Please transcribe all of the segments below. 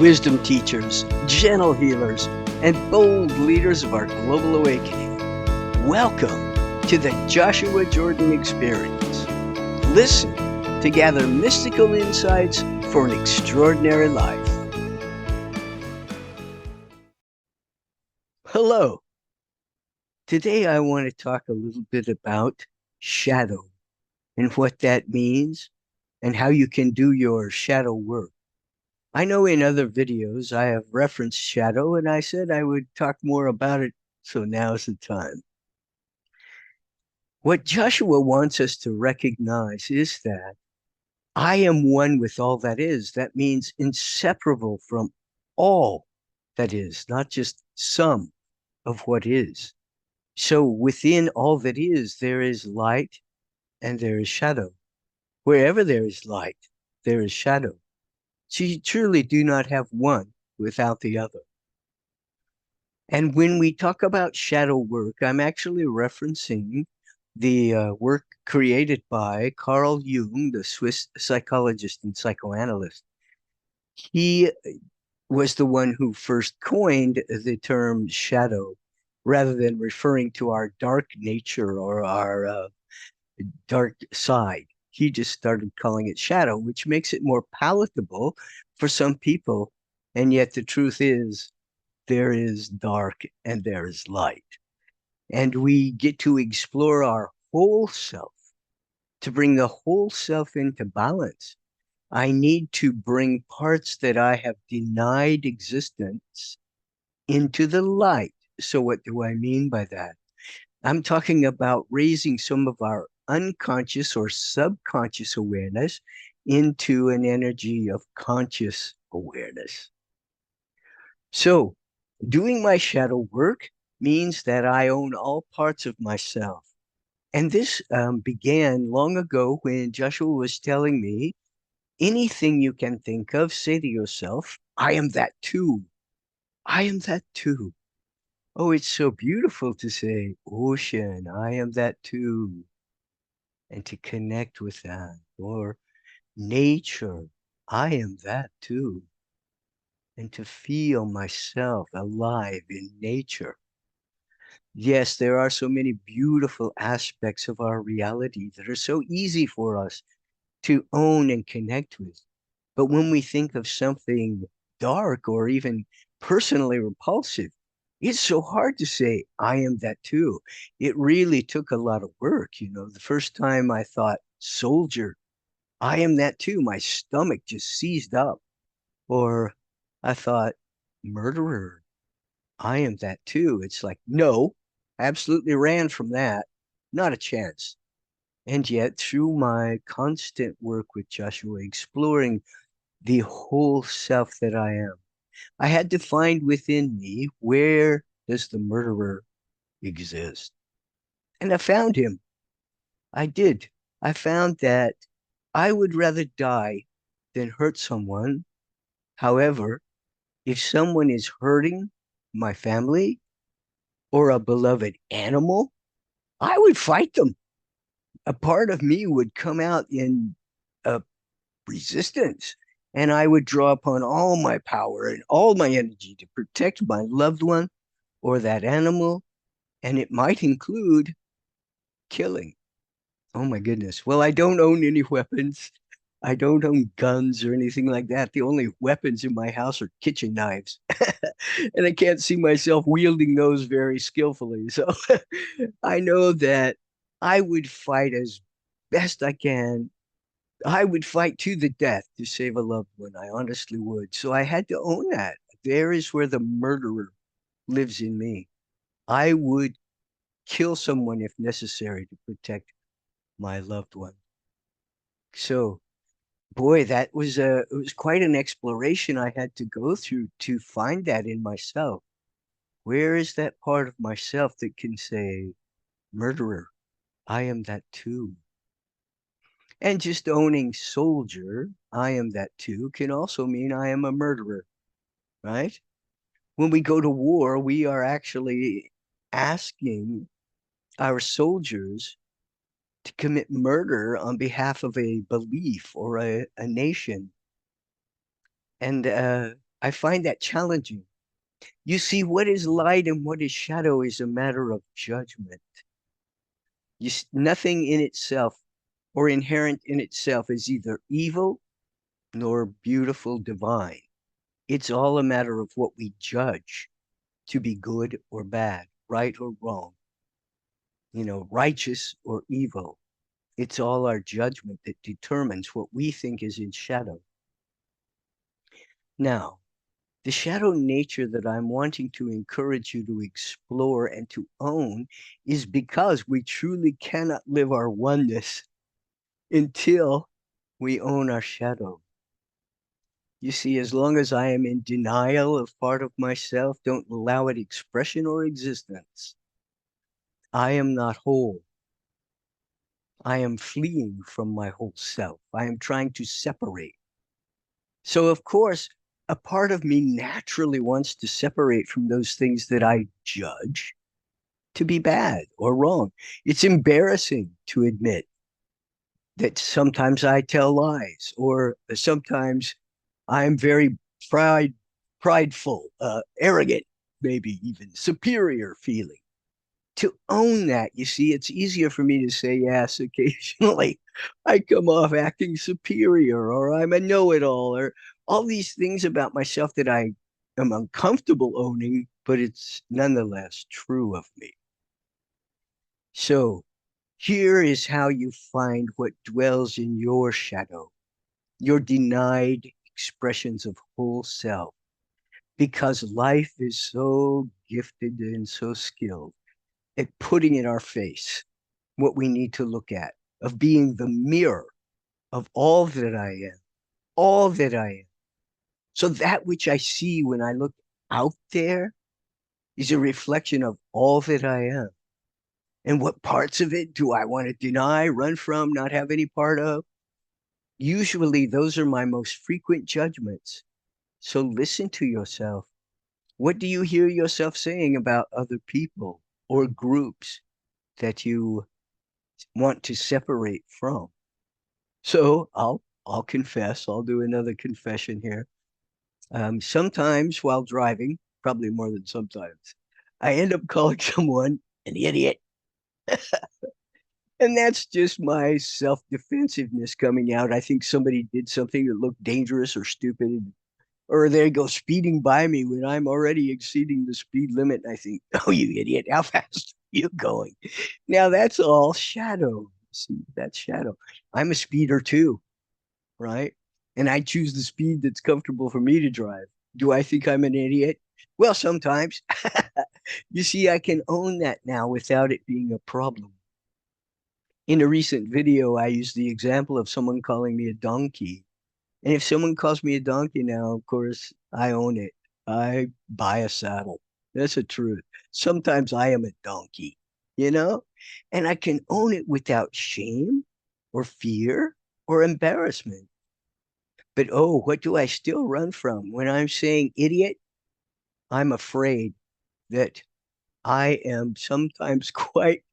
wisdom teachers, gentle healers, and bold leaders of our global awakening. Welcome to the Joshua Jordan Experience. Listen to gather mystical insights for an extraordinary life. Hello. Today I want to talk a little bit about shadow and what that means and how you can do your shadow work. I know in other videos I have referenced shadow, and I said I would talk more about it, so now's the time. What Joshua wants us to recognize is that I am one with all that is. That means inseparable from all that is, not just some of what is. So within all that is, there is light and there is shadow. Wherever there is light, there is shadow. So you truly do not have one without the other. And when we talk about shadow work, I'm actually referencing the work created by Carl Jung, the Swiss psychologist and psychoanalyst. He was the one who first coined the term shadow rather than referring to our dark nature or our dark side. He just started calling it shadow, which makes it more palatable for some people. And yet the truth is, there is dark and there is light. And we get to explore our whole self to bring the whole self into balance. I need to bring parts that I have denied existence into the light. So, what do I mean by that? I'm talking about raising some of our unconscious or subconscious awareness into an energy of conscious awareness. So, doing my shadow work means that I own all parts of myself. And this began long ago when Joshua was telling me anything you can think of, say to yourself, I am that too. I am that too. Oh, it's so beautiful to say, ocean, I am that too. And to connect with that. Or nature, I am that too. And to feel myself alive in nature. Yes, there are so many beautiful aspects of our reality that are so easy for us to own and connect with. But when we think of something dark or even personally repulsive, it's so hard to say, I am that too. It really took a lot of work. The first time I thought, soldier, I am that too, my stomach just seized up. Or I thought, murderer, I am that too. It's like, no, absolutely ran from that. Not a chance. And yet, through my constant work with Joshua, exploring the whole self that I am, I had to find within me, where does the murderer exist? And I found him. I did. I found that I would rather die than hurt someone. However, if someone is hurting my family or a beloved animal, I would fight them. A part of me would come out in a resistance, and I would draw upon all my power and all my energy to protect my loved one or that animal, and it might include killing. Oh my goodness. Well, I don't own any weapons. I don't own guns or anything like that. The only weapons in my house are kitchen knives. And I can't see myself wielding those very skillfully. So I know that I would fight as best I can. I would fight to the death to save a loved one. I honestly would. So I had to own that. There is where the murderer lives in me. I would kill someone if necessary to protect my loved one. So, boy, it was quite an exploration I had to go through to find that in myself. Where is that part of myself that can say, murderer, I am that too? And just owning soldier, I am that too, can also mean I am a murderer, right? When we go to war, we are actually asking our soldiers to commit murder on behalf of a belief or a nation. And I find that challenging. You see, what is light and what is shadow is a matter of judgment. Nothing in itself or inherent in itself is either evil nor beautiful divine. It's all a matter of what we judge to be good or bad, right or wrong, righteous or evil. It's all our judgment that determines what we think is in shadow. Now, the shadow nature that I'm wanting to encourage you to explore and to own is because we truly cannot live our oneness until we own our shadow. You see, as long as I am in denial of part of myself, don't allow it expression or existence, I am not whole. I am fleeing from my whole self. I am trying to separate. So, of course, a part of me naturally wants to separate from those things that I judge to be bad or wrong. It's embarrassing to admit that sometimes I tell lies, or sometimes I'm very prideful, arrogant, maybe even superior feeling. To own that, you see, it's easier for me to say yes occasionally. I come off acting superior, or I'm a know-it-all, or all these things about myself that I am uncomfortable owning, but it's nonetheless true of me. So here is how you find what dwells in your shadow, your denied expressions of whole self, because life is so gifted and so skilled at putting in our face what we need to look at, of being the mirror of all that I am, all that I am. So that which I see when I look out there is a reflection of all that I am. And what parts of it do I want to deny, run from, not have any part of? Usually, those are my most frequent judgments. So listen to yourself. What do you hear yourself saying about other people or groups that you want to separate from? So I'll confess. I'll do another confession here. Sometimes while driving, probably more than sometimes, I end up calling someone an idiot. And that's just my self-defensiveness coming out. I think somebody did something that looked dangerous or stupid, or they go speeding by me when I'm already exceeding the speed limit. And I think, oh, you idiot, how fast are you going? Now that's all shadow. See, that's shadow. I'm a speeder too, right? And I choose the speed that's comfortable for me to drive. Do I think I'm an idiot? Well, sometimes. You see, I can own that now without it being a problem. In a recent video, I used the example of someone calling me a donkey. And if someone calls me a donkey now, of course, I own it. I buy a saddle. That's the truth. Sometimes I am a donkey, you know? And I can own it without shame or fear or embarrassment. But oh, what do I still run from? When I'm saying idiot, I'm afraid that I am sometimes quite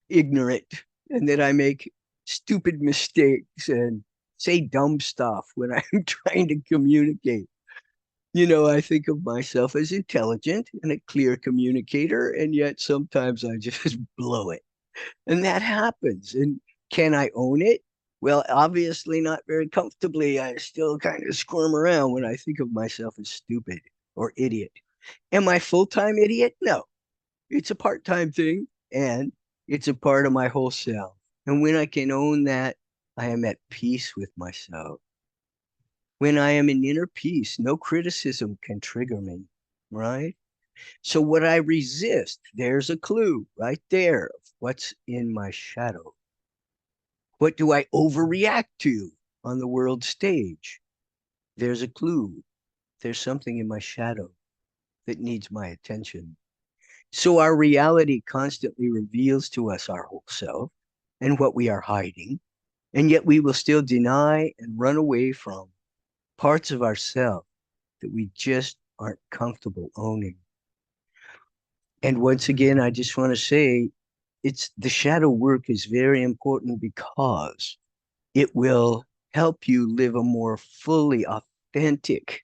ignorant and that I make stupid mistakes and say dumb stuff when I'm trying to communicate. I think of myself as intelligent and a clear communicator, and yet sometimes I just blow it. And that happens. And can I own it? Well, obviously not very comfortably. I still kind of squirm around when I think of myself as stupid or idiot. Am I full-time idiot? No, it's a part-time thing, and it's a part of my whole self. And when I can own that, I am at peace with myself. When I am in inner peace, no criticism can trigger me, right? So what I resist, there's a clue right there of what's in my shadow. What do I overreact to on the world stage? There's a clue. There's something in my shadow that needs my attention. So our reality constantly reveals to us our whole self and what we are hiding, and yet we will still deny and run away from parts of ourselves that we just aren't comfortable owning. And once again, I just want to say it's the shadow work is very important because it will help you live a more fully authentic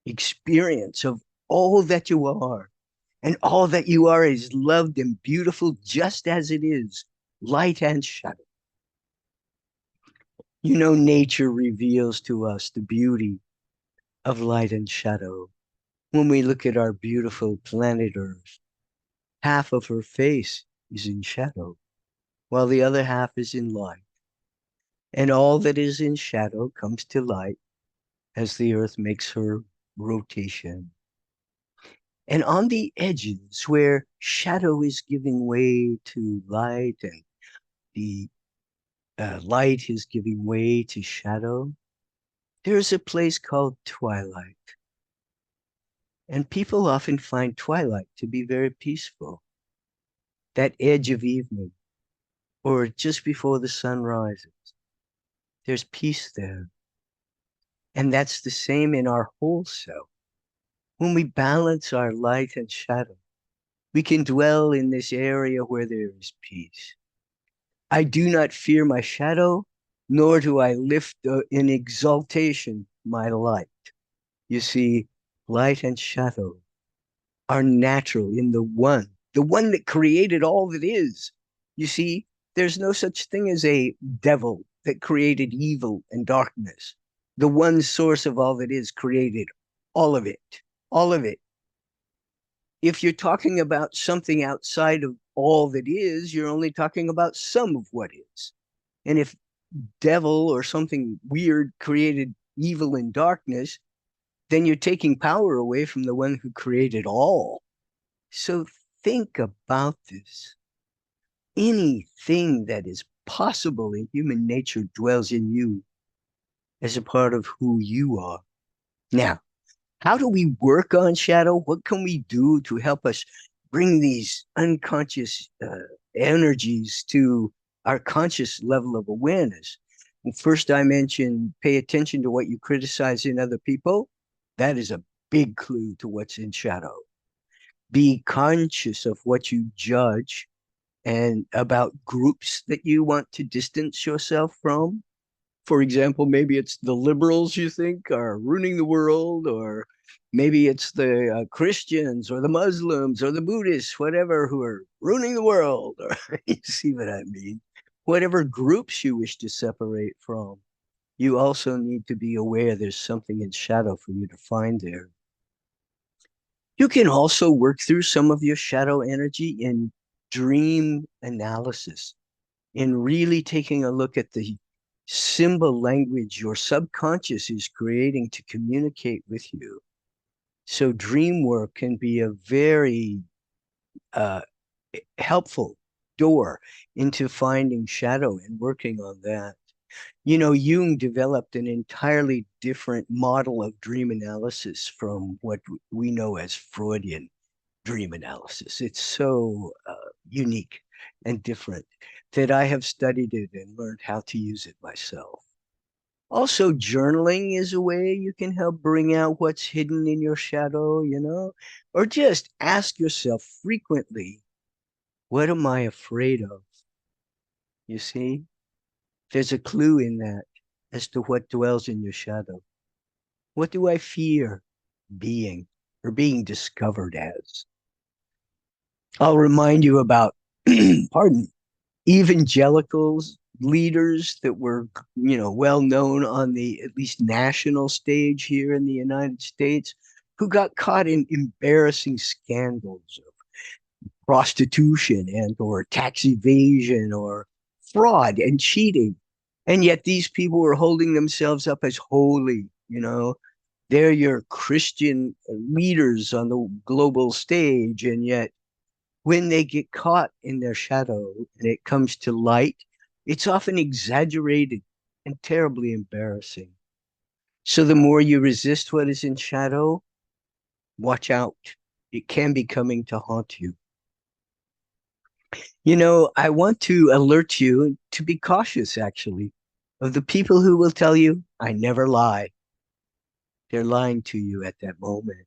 experience of all that you are. And all that you are is loved and beautiful just as it is, light and shadow. You know, nature reveals to us the beauty of light and shadow. When we look at our beautiful planet Earth, half of her face is in shadow, while the other half is in light. And all that is in shadow comes to light as the Earth makes her rotation. And on the edges where shadow is giving way to light and the light is giving way to shadow, there's a place called twilight. And people often find twilight to be very peaceful. That edge of evening, or just before the sun rises, there's peace there. And that's the same in our whole self. When we balance our light and shadow, we can dwell in this area where there is peace. I do not fear my shadow, nor do I lift in exaltation my light. You see, light and shadow are natural in the one that created all that is. You see, there's no such thing as a devil that created evil and darkness. The one source of all that is created all of it, all of it. If you're talking about something outside of all that is, you're only talking about some of what is. And if devil or something weird created evil and darkness, then you're taking power away from the one who created all. So think about this. Anything that is possible in human nature dwells in you as a part of who you are. Now, how do we work on shadow? What can we do to help us bring these unconscious energies to our conscious level of awareness? And first, I mentioned pay attention to what you criticize in other people. That is a big clue to what's in shadow. Be conscious of what you judge and about groups that you want to distance yourself from. For example, maybe it's the liberals you think are ruining the world, or maybe it's the Christians or the Muslims or the Buddhists, whatever, who are ruining the world. Or you see what I mean? Whatever groups you wish to separate from, you also need to be aware there's something in shadow for you to find there. You can also work through some of your shadow energy in dream analysis, in really taking a look at the symbol language your subconscious is creating to communicate with you. So dream work can be a very uh, helpful door into finding shadow and working on that. You know, Jung developed an entirely different model of dream analysis from what we know as Freudian dream analysis. It's so unique and different that I have studied it and learned how to use it myself. Also, journaling is a way you can help bring out what's hidden in your shadow, you know, or just ask yourself frequently, what am I afraid of? You see, there's a clue in that as to what dwells in your shadow. What do I fear being or being discovered as? I'll remind you about, pardon, evangelicals, leaders that were, you know, well known on the at least national stage here in the United States, who got caught in embarrassing scandals of prostitution and or tax evasion or fraud and cheating. And yet these people were holding themselves up as holy, you know. They're your Christian leaders on the global stage, and yet when they get caught in their shadow and it comes to light, it's often exaggerated and terribly embarrassing. So the more you resist what is in shadow, watch out. It can be coming to haunt you. You know, I want to alert you to be cautious, actually, of the people who will tell you, I never lie. They're lying to you at that moment.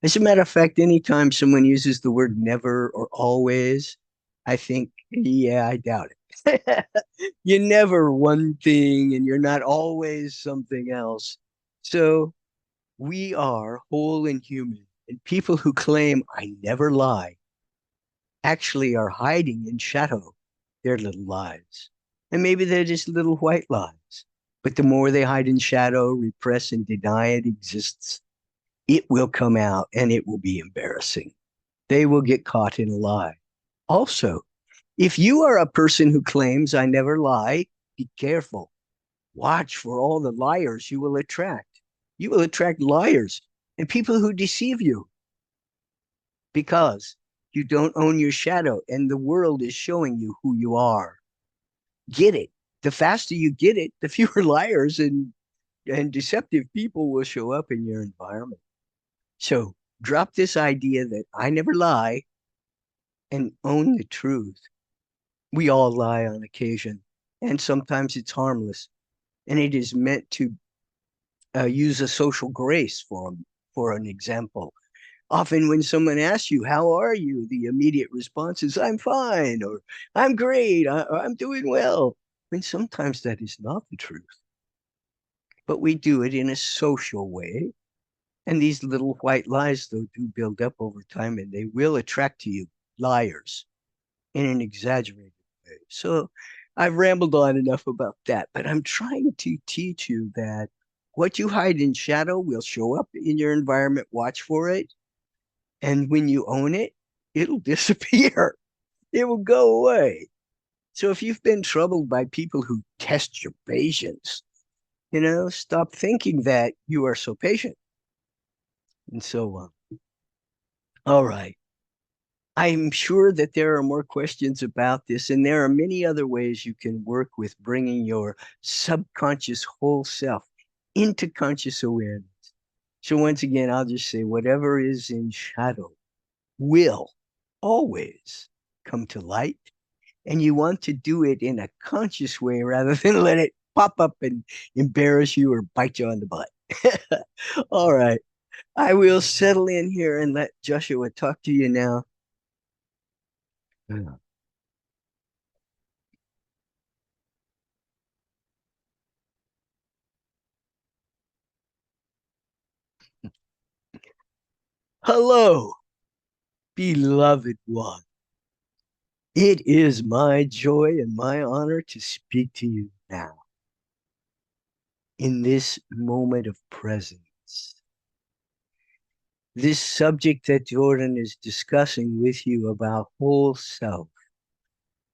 As a matter of fact, anytime someone uses the word never or always, I think, yeah, I doubt it. You're never one thing and you're not always something else. So We are whole and human, and people who claim I never lie actually are hiding in shadow their little lies. And maybe they're just little white lies. But the more they hide in shadow, repress, and deny it exists, it will come out and it will be embarrassing. They will get caught in a lie. Also, if you are a person who claims I never lie, be careful. Watch for all the liars you will attract. You will attract liars and people who deceive you because you don't own your shadow and the world is showing you who you are. Get it. The faster you get it, the fewer liars and deceptive people will show up in your environment. So drop this idea that I never lie and own the truth. We all lie on occasion, and sometimes it's harmless, and it is meant to use a social grace for an example. Often, when someone asks you, "How are you?" the immediate response is, "I'm fine," or "I'm great," or "I'm doing well." When sometimes that is not the truth, but we do it in a social way. And these little white lies, though, do build up over time and they will attract to you liars in an exaggerated way. So I've rambled on enough about that, but I'm trying to teach you that what you hide in shadow will show up in your environment. Watch for it. And when you own it, it'll disappear. It will go away. So if you've been troubled by people who test your patience, stop thinking that you are so patient and so on. All right. I'm sure that there are more questions about this, and there are many other ways you can work with bringing your subconscious whole self into conscious awareness. So, once again, I'll just say whatever is in shadow will always come to light, and you want to do it in a conscious way rather than let it pop up and embarrass you or bite you on the butt. All right. I will settle in here and let Joshua talk to you now. Yeah. Hello, beloved one. It is my joy and my honor to speak to you now in this moment of presence. This subject that Jordan is discussing with you about whole self.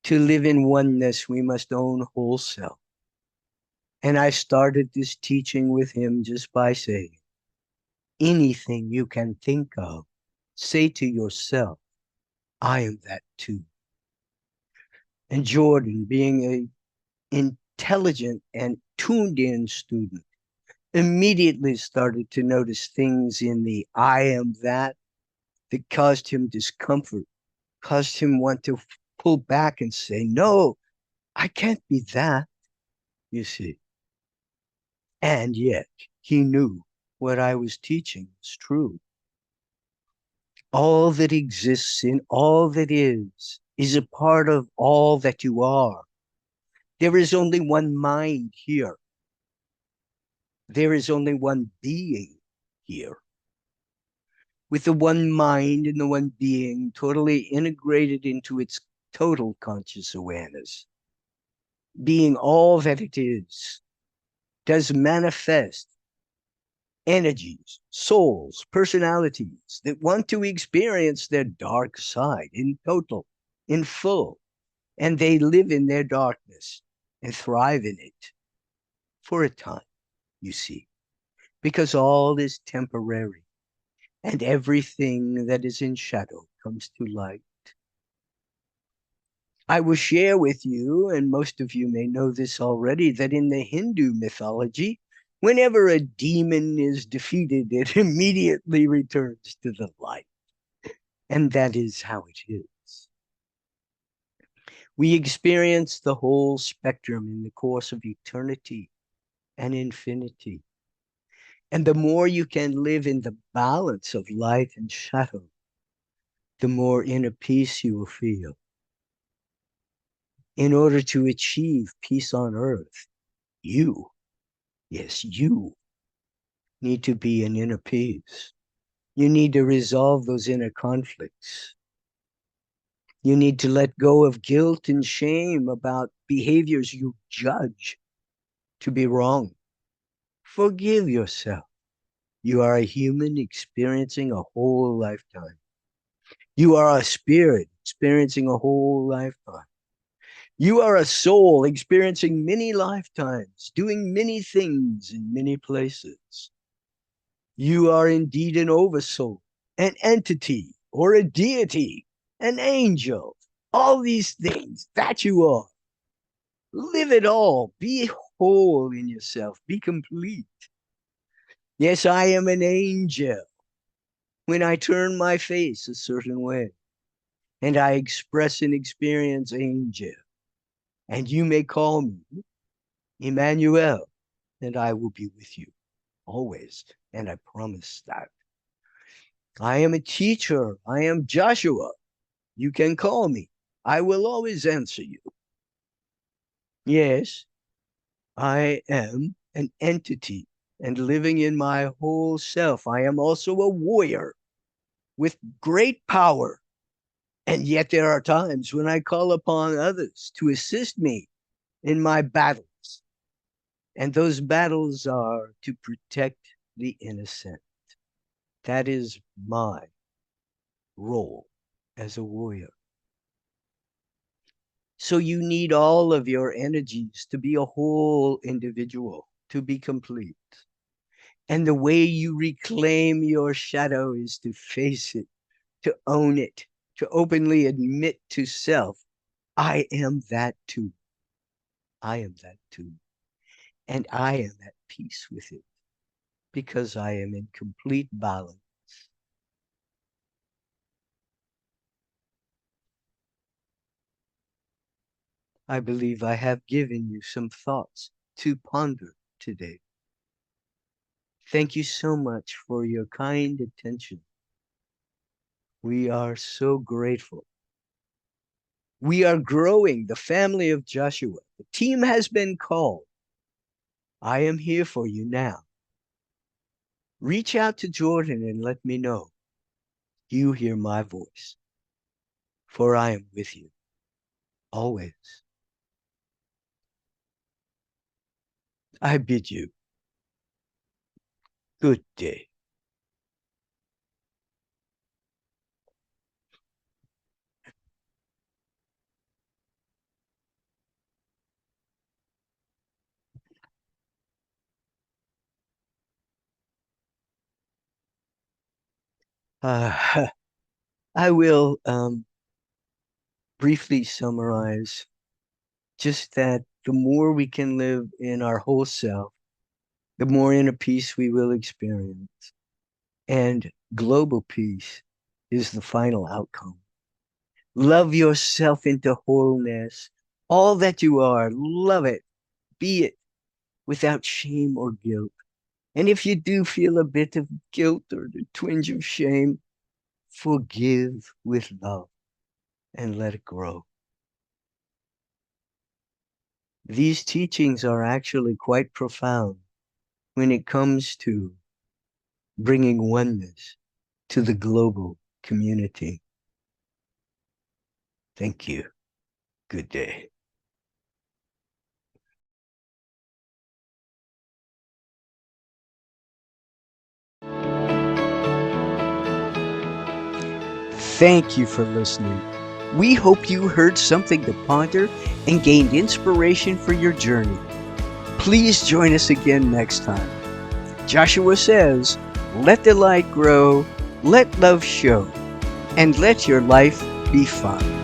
To live in oneness, we must own whole self. And I started this teaching with him just by saying, anything you can think of, say to yourself, I am that too. And Jordan, being a intelligent and tuned in student, immediately started to notice things in the I am that caused him discomfort, caused him want to pull back and say, no, I can't be that, you see. And yet he knew what I was teaching was true. All that exists in all that is a part of all that you are. There is only one mind here. There is only one being here. With the one mind and the one being totally integrated into its total conscious awareness, being all that it is, does manifest energies, souls, personalities that want to experience their dark side in total, in full, and they live in their darkness and thrive in it for a time, you see, because all is temporary and everything that is in shadow comes to light. I will share with you, and most of you may know this already, that in the Hindu mythology, whenever a demon is defeated, it immediately returns to the light. And that is how it is. We experience the whole spectrum in the course of eternity and infinity. And the more you can live in the balance of light and shadow, the more inner peace you will feel. In order to achieve peace on earth, you, yes, you need to be in inner peace. You need to resolve those inner conflicts. You need to let go of guilt and shame about behaviors you judge to be wrong. Forgive yourself. You are a human experiencing a whole lifetime. You are a spirit experiencing a whole lifetime. You are a soul experiencing many lifetimes, doing many things in many places. You are indeed an oversoul, an entity, or a deity, an angel. All these things that you are. Live it all. Be whole in yourself. Be complete. Yes, I am an angel. When I turn my face a certain way, and I express and experience angel, and you may call me Emmanuel, and I will be with you always, and I promise that. I am a teacher. I am Joshua. You can call me. I will always answer you. Yes, I am an entity and living in my whole self. I am also a warrior with great power. And yet there are times when I call upon others to assist me in my battles. And those battles are to protect the innocent. That is my role as a warrior. So you need all of your energies to be a whole individual, to be complete. And the way you reclaim your shadow is to face it, to own it, to openly admit to self, I am that too. I am that too. And I am at peace with it because I am in complete balance. I believe I have given you some thoughts to ponder today. Thank you so much for your kind attention. We are so grateful. We are growing the family of Joshua. The team has been called. I am here for you now. Reach out to Jordan and let me know you hear my voice, for I am with you always. I bid you good day. I will briefly summarize just that the more we can live in our whole self, the more inner peace we will experience. And global peace is the final outcome. Love yourself into wholeness. All that you are, love it, be it without shame or guilt. And if you do feel a bit of guilt or a twinge of shame, forgive with love and let it grow. These teachings are actually quite profound when it comes to bringing oneness to the global community. Thank you. Good day. Thank you for listening. We hope you heard something to ponder and gained inspiration for your journey. Please join us again next time. Joshua says, let the light grow, let love show, and let your life be fun.